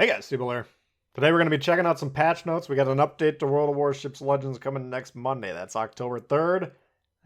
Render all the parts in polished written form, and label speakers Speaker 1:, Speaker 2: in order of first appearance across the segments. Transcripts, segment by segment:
Speaker 1: Hey guys, Tbull here. Today we're going to be checking out some patch notes. We got an update to World of Warships Legends coming next Monday. That's October 3rd.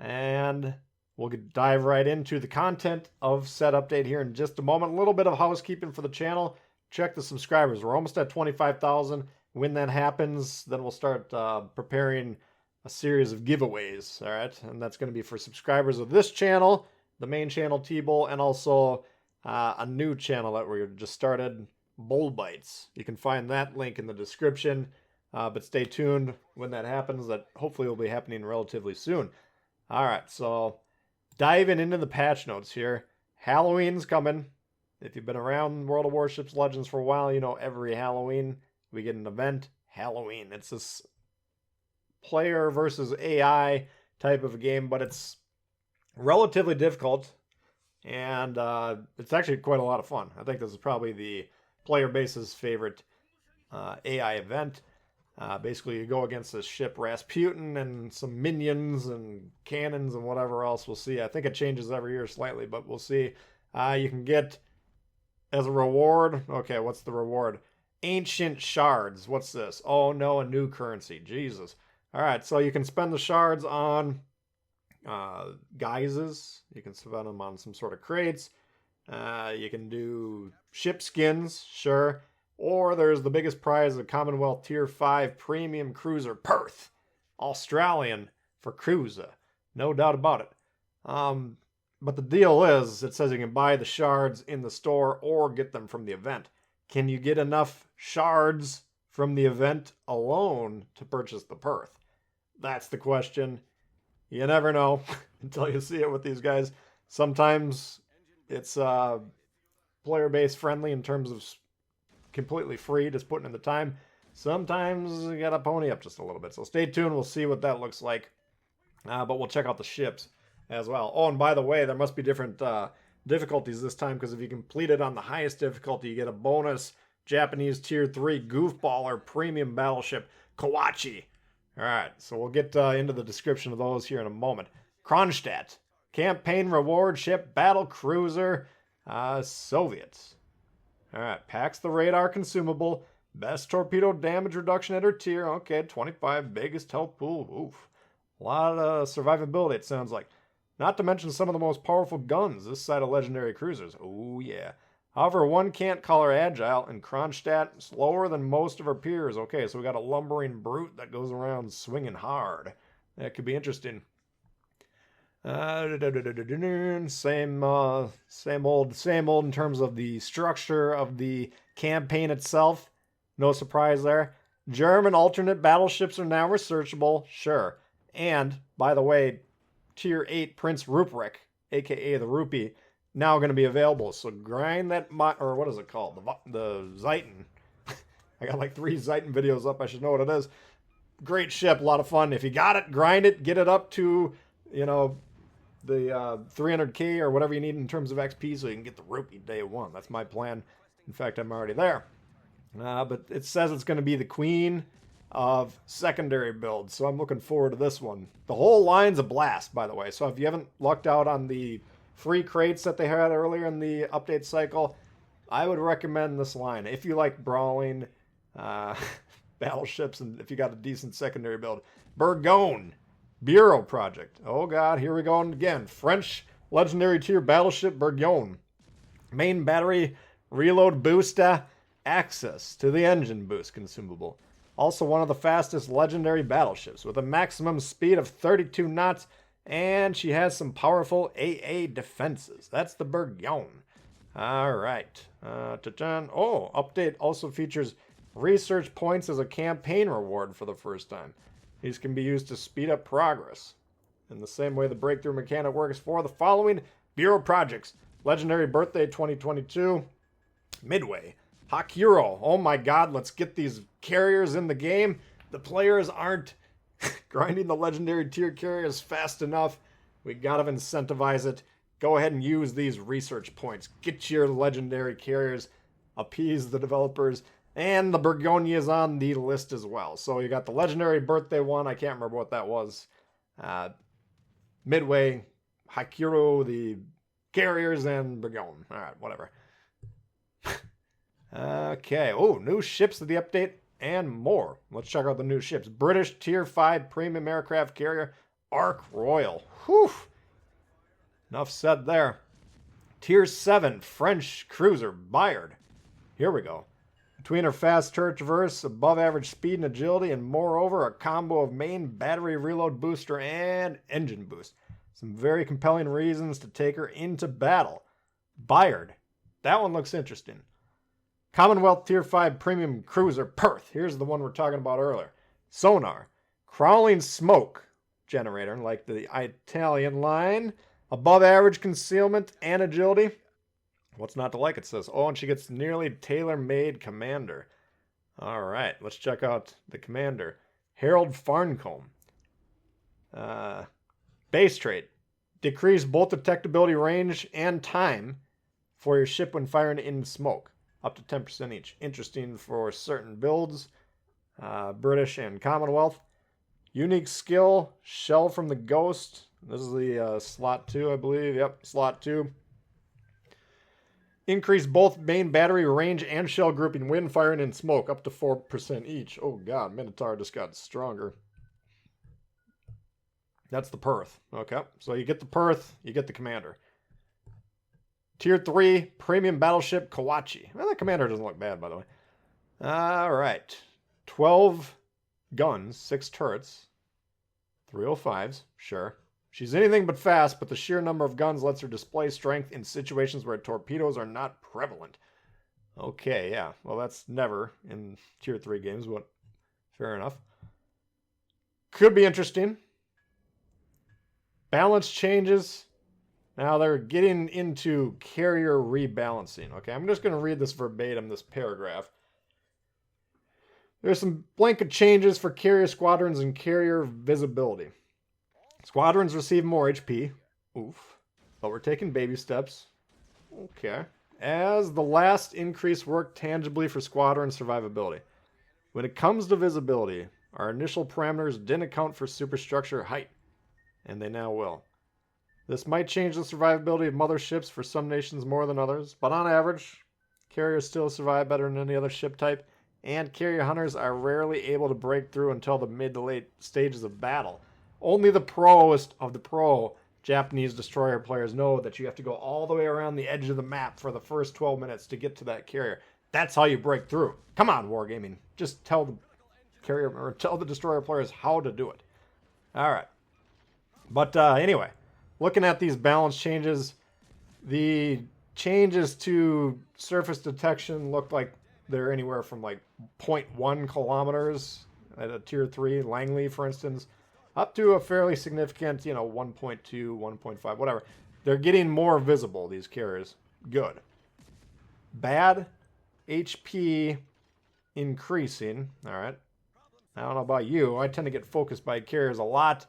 Speaker 1: And we'll dive right into the content of said update here in just a moment. A little bit of housekeeping for the channel. Check the subscribers. We're almost at 25,000. When that happens, then we'll start preparing a series of giveaways. All right. And that's going to be for subscribers of this channel, the main channel Tbull, and also a new channel that we just started, Bull Bites. You can find that link in the description, but stay tuned when that happens. That hopefully will be happening relatively soon. All right, so diving into the patch notes here. Halloween's coming. If you've been around World of Warships Legends for a while, you know every Halloween we get an event. Halloween. It's this player versus AI type of a game, but it's relatively difficult, and it's actually quite a lot of fun. I think this is probably the player base's favorite AI event. Basically, you go against this ship Rasputin and some minions and cannons and whatever else. We'll see. I think it changes every year slightly, but we'll see. You can get as a reward. Okay, what's the reward? Ancient shards. What's this? Oh no, a new currency. Jesus. All right, so you can spend the shards on guises. You can spend them on some sort of crates. You can do ship skins, sure. Or there's the biggest prize, a Commonwealth Tier 5 Premium Cruiser Perth. Australian for cruiser. No doubt about it. But the deal is, it says you can buy the shards in the store or get them from the event. Can you get enough shards from the event alone to purchase the Perth? That's the question. You never know until you see it with these guys. Sometimes it's player base friendly in terms of completely free, just putting in the time. Sometimes you gotta pony up just a little bit. So stay tuned. We'll see what that looks like. But we'll check out the ships as well. Oh, and by the way, there must be different difficulties this time, because if you complete it on the highest difficulty, you get a bonus Japanese Tier 3 Goofballer Premium Battleship Kawachi. All right, so we'll get into the description of those here in a moment. Kronstadt. Campaign Reward Ship Battle Cruiser Soviets. Alright, packs the radar consumable. Best torpedo damage reduction at her tier. Okay, 25. Biggest health pool. Oof. A lot of survivability, it sounds like. Not to mention some of the most powerful guns this side of legendary cruisers. Oh, yeah. However, one can't call her agile, and Kronstadt slower than most of her peers. Okay, so we got a lumbering brute that goes around swinging hard. That could be interesting. Same old in terms of the structure of the campaign itself. No surprise there. German alternate battleships are now researchable, sure. And, by the way, Tier 8 Prince Ruprecht, aka the Rupee, now going to be available. So grind that, or what is it called? The Zeiton. I got like 3 Zeiton videos up. I should know what it is. Great ship, a lot of fun. If you got it, grind it, get it up to, you know, the 300k or whatever you need in terms of XP so you can get the Rupee day 1. That's my plan. In fact, I'm already there. But it says it's going to be the queen of secondary builds, so I'm looking forward to this one. The whole line's a blast, by the way, so if you haven't lucked out on the free crates that they had earlier in the update cycle, I would recommend this line. If you like brawling battleships and if you got a decent secondary build. Bourgogne. Bureau Project. Oh god, here we go again. French legendary tier battleship Bourgogne. Main battery reload booster. Access to the engine boost consumable. Also one of the fastest legendary battleships with a maximum speed of 32 knots, and she has some powerful AA defenses. That's the Bourgogne. Alright. Oh, update also features research points as a campaign reward for the first time. These can be used to speed up progress. In the same way the breakthrough mechanic works for the following Bureau projects. Legendary Birthday 2022. Midway. Hakuro. Oh my god, let's get these carriers in the game. The players aren't grinding the legendary tier carriers fast enough. We gotta incentivize it. Go ahead and use these research points. Get your legendary carriers. Appease the developers. And the Bourgogne is on the list as well. So you got the legendary birthday one. I can't remember what that was. Midway, Hakuro, the carriers, and Bourgogne. All right, whatever. Okay. Oh, new ships to the update and more. Let's check out the new ships. British Tier 5 Premium Aircraft Carrier Ark Royal. Whew. Enough said there. Tier 7 French Cruiser Bayard. Here we go. Between her fast turret traverse, above average speed and agility, and moreover, a combo of main battery reload booster and engine boost. Some very compelling reasons to take her into battle. Bayard. That one looks interesting. Commonwealth Tier 5 Premium Cruiser Perth. Here's the one we're talking about earlier. Sonar. Crawling smoke generator, like the Italian line. Above average concealment and agility. What's not to like, it says. Oh, and she gets nearly tailor-made commander. All right, let's check out the commander. Harold Farncombe. Base trait. Decrease both detectability range and time for your ship when firing in smoke. Up to 10% each. Interesting for certain builds. British and Commonwealth. Unique skill. Shell from the Ghost. This is the slot 2, I believe. Yep, slot 2. Increase both main battery range and shell grouping when firing in smoke. Up to 4% each. Oh god, Minotaur just got stronger. That's the Perth. Okay, so you get the Perth, you get the commander. Tier 3 Premium Battleship Kawachi. Well, that commander doesn't look bad, by the way. Alright. 12 guns, 6 turrets. 305s, sure. She's anything but fast, but the sheer number of guns lets her display strength in situations where torpedoes are not prevalent. Okay, yeah. Well, that's never in Tier 3 games, but fair enough. Could be interesting. Balance changes. Now they're getting into carrier rebalancing. Okay, I'm just going to read this verbatim, this paragraph. There's some blanket changes for carrier squadrons and carrier visibility. Squadrons receive more HP. Oof. But we're taking baby steps. Okay. As the last increase worked tangibly for squadron survivability. When it comes to visibility, our initial parameters didn't account for superstructure height. And they now will. This might change the survivability of motherships for some nations more than others, but on average, carriers still survive better than any other ship type, and carrier hunters are rarely able to break through until the mid to late stages of battle. Only the proest of the pro Japanese destroyer players know that you have to go all the way around the edge of the map for the first 12 minutes to get to that carrier. That's how you break through. Come on, Wargaming. Just tell the carrier or tell the destroyer players how to do it. All right. But anyway, looking at these balance changes, the changes to surface detection look like they're anywhere from like 0.1 kilometers at a tier 3, Langley, for instance, up to a fairly significant, 1.2, 1.5, whatever. They're getting more visible, these carriers. Good. Bad, HP increasing. All right. I don't know about you. I tend to get focused by carriers a lot,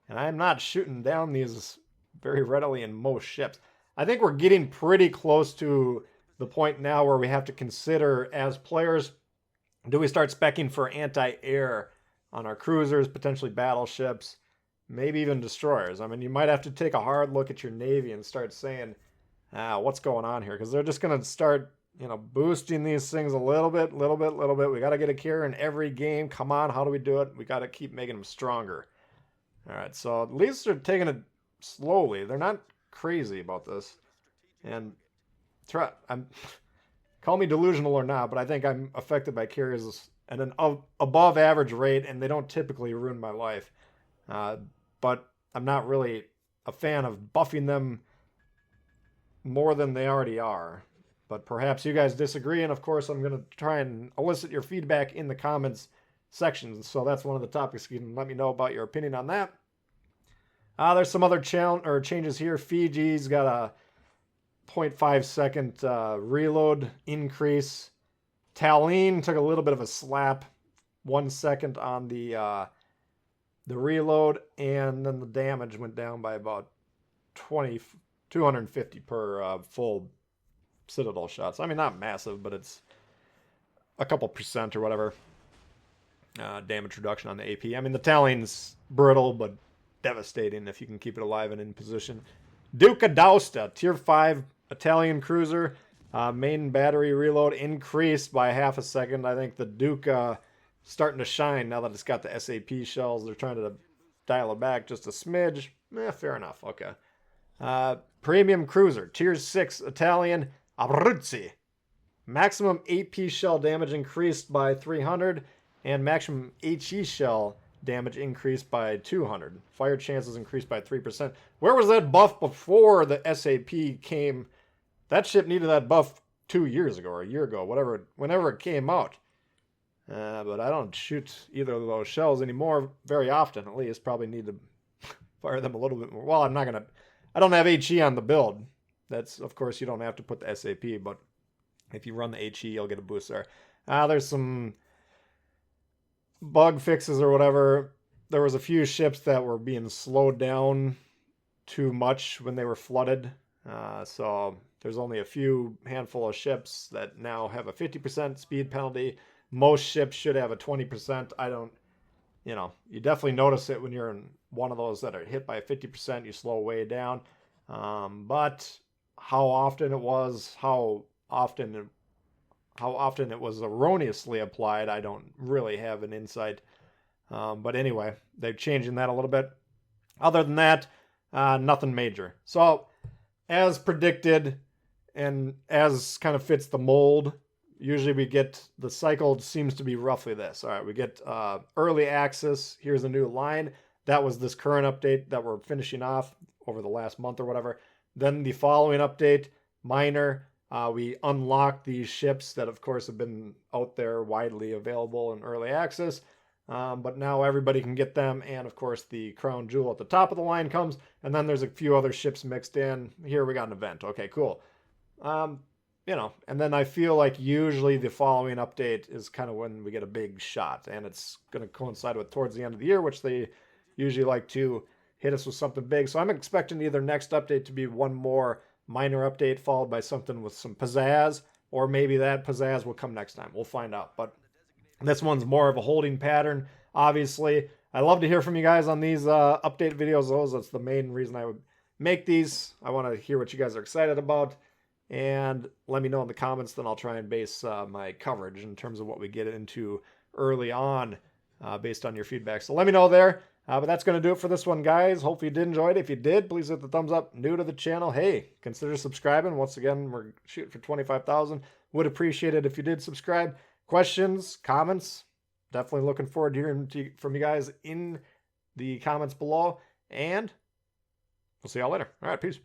Speaker 1: and I'm not shooting down these very readily in most ships. I think we're getting pretty close to the point now where we have to consider, as players, do we start speccing for anti-air on our cruisers, potentially battleships, maybe even destroyers? I mean, you might have to take a hard look at your Navy and start saying, what's going on here? Because they're just going to start, boosting these things a little bit. We got to get a carrier in every game. Come on, how do we do it? We got to keep making them stronger. All right, so at least they're taking it slowly. They're not crazy about this. And call me delusional or not, but I think I'm affected by carriers at an above average rate, and they don't typically ruin my life. But I'm not really a fan of buffing them more than they already are. But perhaps you guys disagree, and of course I'm going to try and elicit your feedback in the comments section. So that's one of the topics. You can let me know about your opinion on that. There's some other changes here. Fiji's got a 0.5 second reload increase. Tallinn took a little bit of a slap, 1 second on the reload, and then the damage went down by about 250 per full Citadel shots. I mean, not massive, but it's a couple percent or whatever damage reduction on the AP. I mean, the Tallinn's brittle, but devastating if you can keep it alive and in position. Duca d'Aosta, tier 5 Italian cruiser. Main battery reload increased by half a second. I think the Duke starting to shine now that it's got the SAP shells. They're trying to dial it back just a smidge. Fair enough. Okay. Premium cruiser, tier 6 Italian Abruzzi. Maximum AP shell damage increased by 300, and maximum HE shell damage increased by 200. Fire chances increased by 3%. Where was that buff before the SAP came? That ship needed that buff 2 years ago or a year ago, whenever it came out. But I don't shoot either of those shells anymore very often, at least. Probably need to fire them a little bit more. Well, I don't have HE on the build. That's, of course, you don't have to put the SAP, but if you run the HE, you'll get a boost there. There's some bug fixes or whatever. There was a few ships that were being slowed down too much when they were flooded. So there's only a handful of ships that now have a 50% speed penalty. Most ships should have a 20%. You definitely notice it when you're in one of those that are hit by 50%, you slow way down. But how often it was, how often it was erroneously applied, I don't really have an insight. But anyway, they're changing that a little bit. Other than that, nothing major. So, as predicted, and as kind of fits the mold, usually we get, the cycle seems to be roughly this. All right, we get early access. Here's a new line. That was this current update that we're finishing off over the last month or whatever. Then the following update, minor. We unlock these ships that, of course, have been out there widely available in early access. But now everybody can get them. And, of course, the crown jewel at the top of the line comes. And then there's a few other ships mixed in. Here we got an event. Okay, cool. And then I feel like usually the following update is kind of when we get a big shot. And it's going to coincide with towards the end of the year, which they usually like to hit us with something big. So I'm expecting either next update to be one more minor update followed by something with some pizzazz, or maybe that pizzazz will come next time. We'll find out. But this one's more of a holding pattern, obviously. I love to hear from you guys on these update videos. That's the main reason I would make these. I want to hear what you guys are excited about. And let me know in the comments, then I'll try and base my coverage in terms of what we get into early on based on your feedback. So let me know there. But that's going to do it for this one, guys. Hopefully you did enjoy it. If you did, please hit the thumbs up. New to the channel, hey, consider subscribing. Once again, we're shooting for 25,000. Would appreciate it if you did subscribe. Questions, comments, definitely looking forward to hearing from you guys in the comments below. And we'll see y'all later. All right, peace.